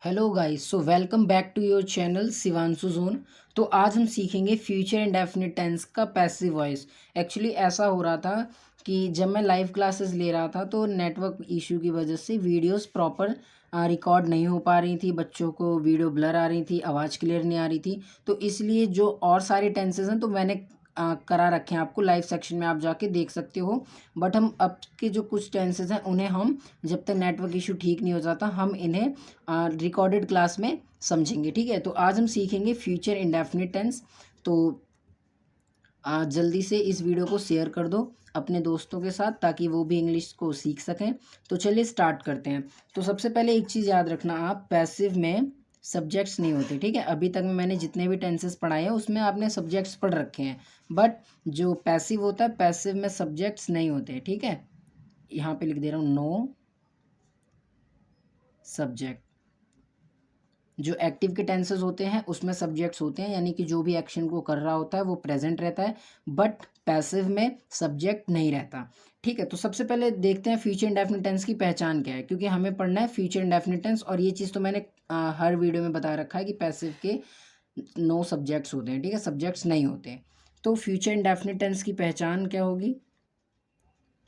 Hello guys, so welcome back to your channel Shivanshu zone. तो आज हम सीखेंगे फ्यूचर इंडेफिनिट टेंस का पैसिव वॉइस। एक्चुअली ऐसा हो रहा था कि जब मैं लाइव क्लासेस ले रहा था तो नेटवर्क इशू की वजह से वीडियोस प्रॉपर रिकॉर्ड नहीं हो पा रही थी, बच्चों को वीडियो ब्लर आ रही थी, आवाज़ क्लियर नहीं आ रही थी। तो इसलिए जो और सारे टेंसेस हैं तो मैंने करा रखे हैं, आपको लाइव सेक्शन में आप जाके देख सकते हो। बट हम अब के जो कुछ टेंसेस हैं उन्हें हम जब तक नेटवर्क इशू ठीक नहीं हो जाता हम इन्हें रिकॉर्डेड क्लास में समझेंगे। ठीक है, तो आज हम सीखेंगे फ्यूचर इंडेफिनिट टेंस। तो जल्दी से इस वीडियो को शेयर कर दो अपने दोस्तों के साथ ताकि वो भी इंग्लिश को सीख सकें। तो चलिए स्टार्ट करते हैं। तो सबसे पहले एक चीज़ याद रखना, आप पैसिव में सब्जेक्ट्स नहीं होते। ठीक है, अभी तक मैंने जितने भी टेंसेस पढ़ाए हैं उसमें आपने सब्जेक्ट्स पढ़ रखे हैं, बट जो पैसिव होता है पैसिव में सब्जेक्ट्स नहीं होते। ठीक है, यहाँ पे लिख दे रहा हूँ नो सब्जेक्ट। जो एक्टिव के टेंसेस होते हैं उसमें सब्जेक्ट्स होते हैं, यानी कि जो भी एक्शन को कर रहा होता है वो प्रेजेंट रहता है, बट पैसिव में सब्जेक्ट नहीं रहता। ठीक है, तो सबसे पहले देखते हैं फ्यूचर इंडेफिनिट टेंस की पहचान क्या है, क्योंकि हमें पढ़ना है फ्यूचर इंडेफिनिट टेंस। और ये चीज़ तो मैंने हर वीडियो में बता रखा है कि पैसिव के नो सब्जेक्ट्स होते हैं। ठीक है, सब्जेक्ट्स नहीं होते। तो फ्यूचर इंडेफिनिट टेंस की पहचान क्या होगी?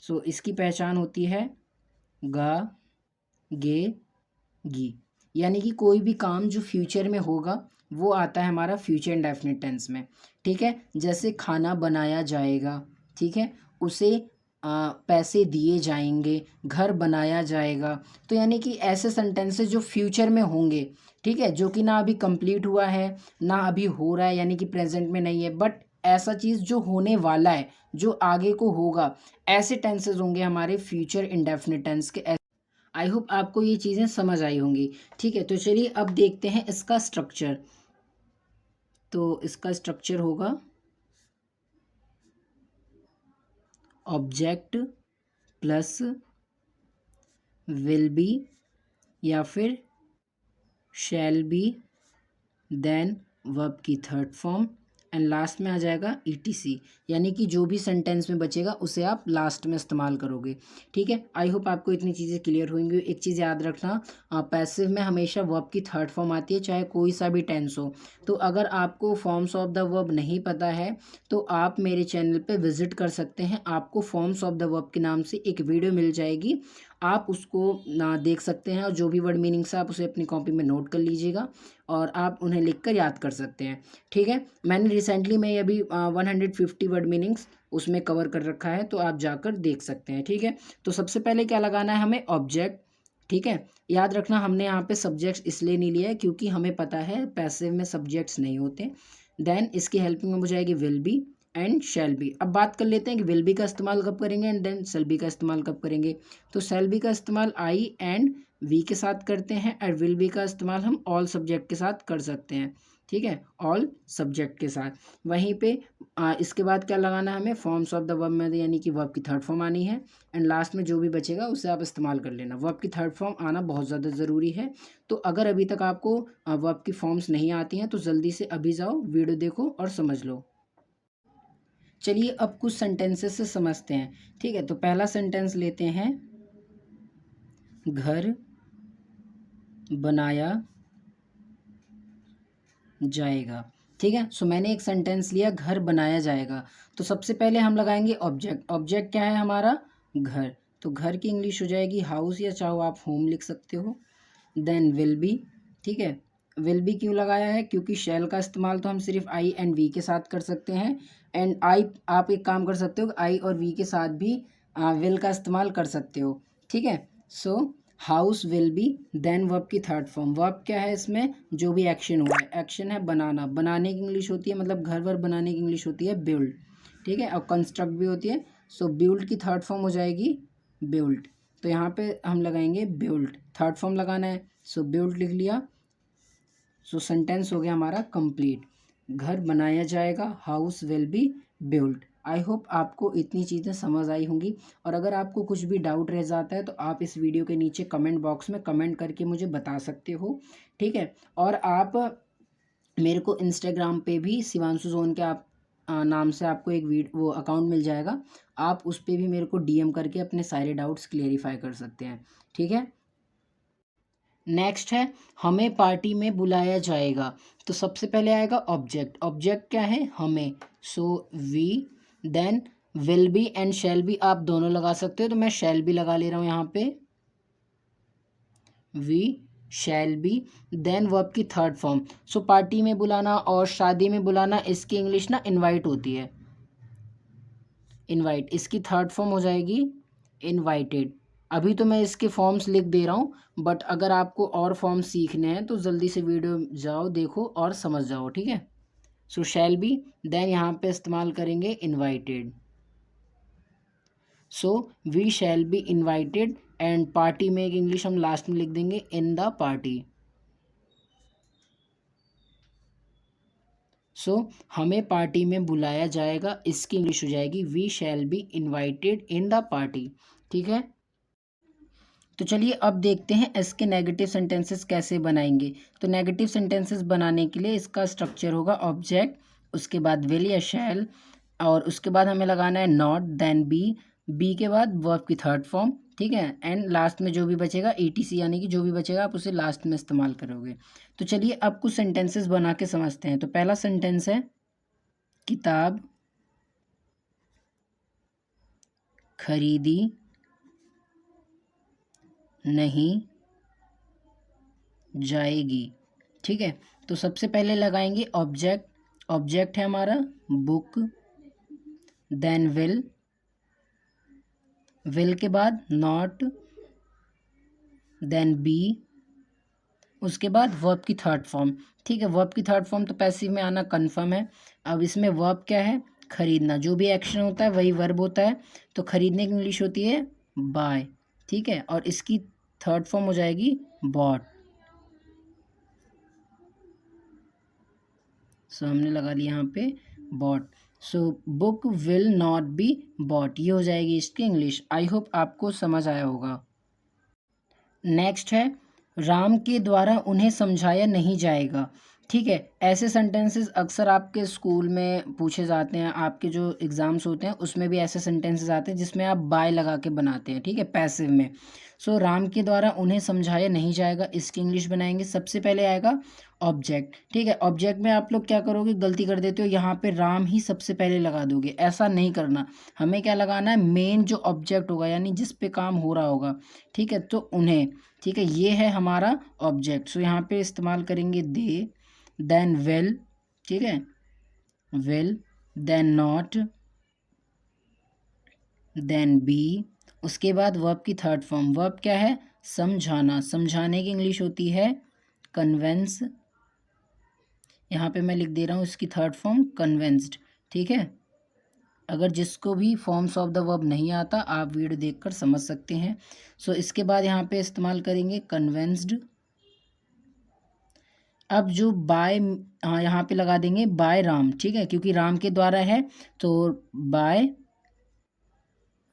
सो इसकी पहचान होती है गा, गे, गी। यानी कि कोई भी काम जो फ्यूचर में होगा वो आता है हमारा फ्यूचर इंडेफिनिट टेंस में। ठीक है, जैसे खाना बनाया जाएगा, ठीक है, उसे पैसे दिए जाएंगे, घर बनाया जाएगा। तो यानी कि ऐसे सेंटेंसेस जो फ्यूचर में होंगे, ठीक है, जो कि ना अभी कंप्लीट हुआ है ना अभी हो रहा है, यानी कि प्रेजेंट में नहीं है, बट ऐसा चीज़ जो होने वाला है, जो आगे को होगा, ऐसे टेंसेस होंगे हमारे फ्यूचर इंडेफिनिट टेंस के। आई होप आपको ये चीज़ें समझ आई होंगी। ठीक है, तो चलिए अब देखते हैं इसका स्ट्रक्चर। तो इसका स्ट्रक्चर होगा ऑब्जेक्ट प्लस विल बी या फिर शैल बी, देन वर्ब की थर्ड फॉर्म, एंड लास्ट में आ जाएगा ईटीसी। यानी कि जो भी सेंटेंस में बचेगा उसे आप लास्ट में इस्तेमाल करोगे। ठीक है, आई होप आपको इतनी चीज़ें क्लियर होंगी। एक चीज़ याद रखना, पैसिव में हमेशा वर्ब की थर्ड फॉर्म आती है, चाहे कोई सा भी टेंस हो। तो अगर आपको फॉर्म्स ऑफ द वर्ब नहीं पता है तो आप मेरे चैनल पे विजिट कर सकते हैं। आपको फॉर्म्स ऑफ द वर्ब के नाम से एक वीडियो मिल जाएगी, आप उसको ना देख सकते हैं, और जो भी वर्ड मीनिंग्स है आप उसे अपनी कॉपी में नोट कर लीजिएगा और आप उन्हें लिखकर याद कर सकते हैं। ठीक है, मैंने रिसेंटली में अभी 150 वर्ड मीनिंग्स उसमें कवर कर रखा है, तो आप जाकर देख सकते हैं। ठीक है, तो सबसे पहले क्या लगाना है हमें? ऑब्जेक्ट। ठीक है, याद रखना हमने यहाँ पे सब्जेक्ट्स इसलिए नहीं लिया है क्योंकि हमें पता है पैसिव में सब्जेक्ट्स नहीं होते। देन इसकी हेल्पिंग में हो जाएगी will be and shall B. अब बात कर लेते हैं कि विल बी का इस्तेमाल कब करेंगे एंड देन शैल बी का इस्तेमाल कब करेंगे। तो शैल बी का इस्तेमाल आई एंड वी के साथ करते हैं, और विल बी का इस्तेमाल हम ऑल सब्जेक्ट के साथ कर सकते हैं। ठीक है, ऑल सब्जेक्ट के साथ। वहीं पे इसके बाद क्या लगाना है हमें? फॉर्म्स ऑफ द वर्ब में, यानी कि वर्ब की थर्ड फॉर्म आनी है, एंड लास्ट में जो भी बचेगा उसे आप इस्तेमाल कर लेना। वर्ब की थर्ड फॉर्म आना बहुत ज़्यादा ज़रूरी है। तो अगर अभी तक आपको वर्ब की फॉर्म्स नहीं आती हैं तो जल्दी से अभी जाओ, वीडियो देखो और समझ लो। चलिए अब कुछ सेंटेंसेस से समझते हैं। ठीक है, तो पहला सेंटेंस लेते हैं, घर बनाया जाएगा। ठीक है, सो मैंने एक सेंटेंस लिया, घर बनाया जाएगा। तो सबसे पहले हम लगाएंगे ऑब्जेक्ट। ऑब्जेक्ट क्या है हमारा? घर। तो घर की इंग्लिश हो जाएगी हाउस, या चाहो आप होम लिख सकते हो। Then will be. ठीक है, विल बी क्यों लगाया है? क्योंकि शैल का इस्तेमाल तो हम सिर्फ आई एंड वी के साथ कर सकते हैं, एंड आई आप एक काम कर सकते हो, आई और वी के साथ भी विल का इस्तेमाल कर सकते हो। ठीक है, so house will be, then verb की थर्ड फॉर्म। वर्ब क्या है इसमें? जो भी एक्शन हुआ है। एक्शन है बनाना, बनाने की इंग्लिश होती है, मतलब घर वर बनाने की इंग्लिश होती है बिल्ड। ठीक है, और कंस्ट्रक्ट भी होती है। सो बिल्ड की थर्ड फॉर्म हो जाएगी बिल्ड। तो यहाँ पे हम लगाएंगे बिल्ड, थर्ड फॉर्म लगाना है, सो बिल्ड लिख लिया। सो सेंटेंस हो गया हमारा कंप्लीट। घर बनाया जाएगा, house will be build. I hope आपको इतनी चीज़ें समझ आई होंगी, और अगर आपको कुछ भी डाउट रह जाता है तो आप इस वीडियो के नीचे कमेंट बॉक्स में कमेंट करके मुझे बता सकते हो। ठीक है, और आप मेरे को इंस्टाग्राम पे भी शिवांशु जोन के आप नाम से आपको एक वो अकाउंट मिल जाएगा, आप उस पर भी मेरे को डीएम करके अपने सारे डाउट्स क्लेरिफाई कर सकते हैं। ठीक है, नेक्स्ट है हमें पार्टी में बुलाया जाएगा। तो सबसे पहले आएगा ऑब्जेक्ट। ऑब्जेक्ट क्या है? हमें। So we, then will be and shall be आप दोनों लगा सकते हो, तो मैं शैल बी लगा ले रहा हूँ यहाँ पे, we shall be. Then verb की थर्ड फॉर्म। सो पार्टी में बुलाना और शादी में बुलाना, इसकी इंग्लिश ना इनवाइट होती है, इनवाइट। इसकी थर्ड फॉर्म हो जाएगी इनवाइटेड। अभी तो मैं इसके फॉर्म्स लिख दे रहा हूँ, बट अगर आपको और फॉर्म्स सीखने हैं तो जल्दी से वीडियो जाओ, देखो और समझ जाओ, ठीक है। सो शैल बी, देन यहाँ पे इस्तेमाल करेंगे invited. So we shall be invited, and party में एक इंग्लिश हम लास्ट में लिख देंगे, इन द पार्टी। सो हमें पार्टी में बुलाया जाएगा, इसकी इंग्लिश हो जाएगी we shall be invited in the party, ठीक है। तो चलिए अब देखते हैं इसके नेगेटिव सेंटेंसेस कैसे बनाएंगे। तो नेगेटिव सेंटेंसेस बनाने के लिए इसका स्ट्रक्चर होगा ऑब्जेक्ट, उसके बाद विल या शैल, और उसके बाद हमें लगाना है नॉट, देन बी के बाद वर्ब की थर्ड फॉर्म, ठीक है, एंड लास्ट में जो भी बचेगा ईटीसी, यानी कि जो भी बचेगा आप उसे लास्ट में इस्तेमाल करोगे। तो चलिए अब कुछ सेंटेंसेस बना के समझते हैं। तो पहला सेंटेंस है किताब खरीदी नहीं जाएगी, ठीक है। तो सबसे पहले लगाएंगे ऑब्जेक्ट। ऑब्जेक्ट है हमारा बुक, देन विल के बाद नॉट, देन बी, उसके बाद वर्ब की थर्ड फॉर्म, ठीक है। वर्ब की थर्ड फॉर्म तो पैसिव में आना कन्फर्म है। अब इसमें वर्ब क्या है? खरीदना। जो भी एक्शन होता है वही वर्ब होता है, तो खरीदने की इंग्लिश होती है बाय, ठीक है, और इसकी थर्ड फॉर्म हो जाएगी बॉट। सो हमने लगा लिया यहाँ पे bought. So book will not be bought, ये हो जाएगी इसकी इंग्लिश। आई होप आपको समझ आया होगा। नेक्स्ट है राम के द्वारा उन्हें समझाया नहीं जाएगा, ठीक है। ऐसे सेंटेंसेस अक्सर आपके स्कूल में पूछे जाते हैं, आपके जो एग्ज़ाम्स होते हैं उसमें भी ऐसे सेंटेंसेस आते हैं जिसमें आप बाय लगा के बनाते हैं, ठीक है, पैसिव में। सो राम के द्वारा उन्हें समझाया नहीं जाएगा, इसकी इंग्लिश बनाएंगे। सबसे पहले आएगा ऑब्जेक्ट, ठीक है। ऑब्जेक्ट में आप लोग क्या करोगे, गलती कर देते हो, यहाँ पे राम ही सबसे पहले लगा दोगे, ऐसा नहीं करना। हमें क्या लगाना है, मेन जो ऑब्जेक्ट होगा यानी जिस पे काम हो रहा होगा, ठीक है, तो उन्हें, ठीक है, ये है हमारा ऑब्जेक्ट। सो यहाँ पे इस्तेमाल करेंगे दे, देन विल, ठीक है, will, then not, then be, उसके बाद वर्ब की थर्ड फॉर्म। वर्ब क्या है? समझाना। समझाने की इंग्लिश होती है कन्वेंस। यहाँ पे मैं लिख दे रहा हूँ इसकी थर्ड फॉर्म कन्वेंस्ड, ठीक है। अगर जिसको भी फॉर्म्स ऑफ द वर्ब नहीं आता आप वीडियो देखकर समझ सकते हैं। सो इसके बाद यहाँ पे इस्तेमाल करेंगे कन्वेंस्ड। अब जो बाय, हाँ, यहाँ पे लगा देंगे बाय राम, ठीक है, क्योंकि राम के द्वारा है तो बाय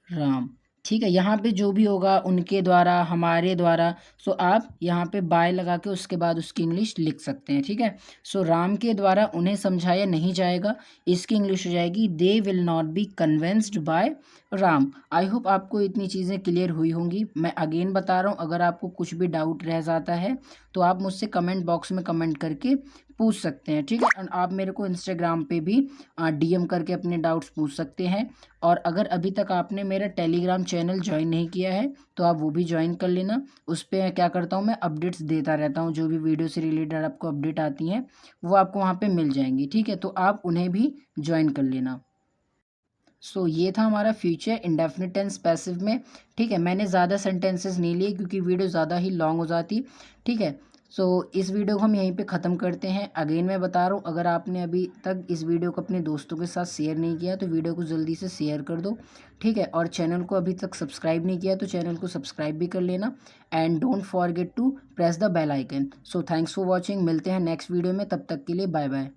राम, ठीक है। यहाँ पे जो भी होगा उनके द्वारा, हमारे द्वारा, सो आप यहाँ पे बाय लगा के उसके बाद उसकी इंग्लिश लिख सकते हैं, ठीक है। सो राम के द्वारा उन्हें समझाया नहीं जाएगा, इसकी इंग्लिश हो जाएगी they will not be convinced by Ram. I hope आपको इतनी चीज़ें क्लियर हुई होंगी। मैं अगेन बता रहा हूँ, अगर आपको कुछ भी डाउट रह जाता है तो आप मुझसे कमेंट बॉक्स में कमेंट करके पूछ सकते हैं, ठीक है। एंड आप मेरे को इंस्टाग्राम पे भी डीएम करके अपने डाउट्स पूछ सकते हैं। और अगर अभी तक आपने मेरा टेलीग्राम चैनल ज्वाइन नहीं किया है तो आप वो भी ज्वाइन कर लेना। उस पर क्या करता हूँ, मैं अपडेट्स देता रहता हूँ, जो भी वीडियो से रिलेटेड आपको अपडेट आती हैं वो आपको वहाँ पे मिल जाएंगी, ठीक है। तो आप उन्हें भी ज्वाइन कर लेना। सो ये था हमारा फ्यूचर इंडेफिनिट टेंस पैसिव में, ठीक है। मैंने ज़्यादा सेंटेंसेस नहीं लिए क्योंकि वीडियो ज़्यादा ही लॉन्ग हो जाती, ठीक है। सो इस वीडियो को हम यहीं पे ख़त्म करते हैं। अगेन मैं बता रहा हूँ, अगर आपने अभी तक इस वीडियो को अपने दोस्तों के साथ शेयर नहीं किया तो वीडियो को जल्दी से शेयर कर दो, ठीक है। और चैनल को अभी तक सब्सक्राइब नहीं किया तो चैनल को सब्सक्राइब भी कर लेना, and don't forget to press the bell icon. So thanks for watching. मिलते हैं नेक्स्ट वीडियो में, तब तक के लिए बाय बाय।